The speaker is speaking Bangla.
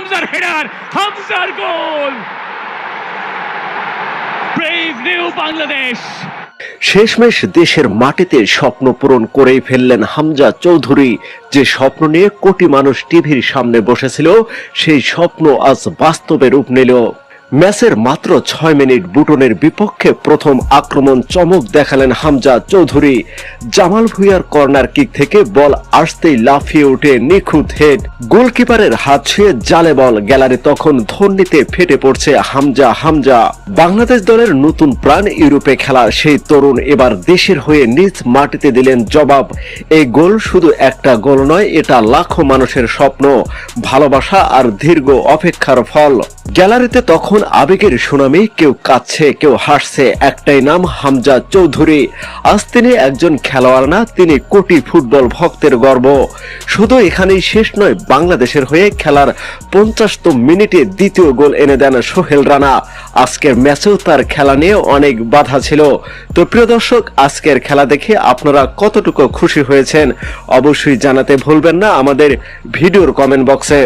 হামজার হেডার, হামজার গোল। Brave new Bangladesh. শেষমেশ দেশের মাটিতে স্বপ্ন পূরণ করেই ফেললেন হামজা চৌধুরী। যে স্বপ্ন নিয়ে কোটি মানুষ টিভির সামনে বসেছিল, সেই স্বপ্ন আজ বাস্তবে রূপ নিল। ম্যাচের মাত্র 6 মিনিট বুটনের বিপক্ষে প্রথম আক্রমণ চমক দেখালেন হামজা চৌধুরী। জামাল ভুঁইয়ার কর্নার কিক থেকে বল আসতেই লাফিয়ে উঠে নিখুঁত হেড, গোলকিপারের হাত ছুঁয়ে জালে বল। গ্যালারি তখন ধ্বনিতে ফেটে পড়ছে হামজা হামজা। বাংলাদেশ দলের নতুন প্রাণ, ইউরোপে খেলা সেই তরুণ এবার দেশের হয়ে নিজ মাটিতে দিলেন জবাব। এই গোল শুধু একটা গোল নয়, এটা লাখো মানুষের স্বপ্ন, ভালোবাসা আর দীর্ঘ অপেক্ষার ফল। গ্যালারিতে তখন আবেগের সুনামি, কেউ কাঁদছে, কেউ হাসছে। একটাই নাম, হামজা চৌধুরী। আজ তিনি একজন খেলোয়াড় না, তিনি কোটি ফুটবল ভক্তের গর্ব। শুধু এখানেই শেষ নয়, বাংলাদেশের হয়ে খেলার 50তম মিনিটে দ্বিতীয় গোল এনে দেন সোহেল রানা। আজকের ম্যাচেও তার খেলা নিয়ে অনেক বাধা ছিল। তো প্রিয় দর্শক, আজকের খেলা দেখে আপনারা কতটুকু খুশি হয়েছেন অবশ্যই জানাতে ভুলবেন না আমাদের ভিডিওর কমেন্ট বক্সে।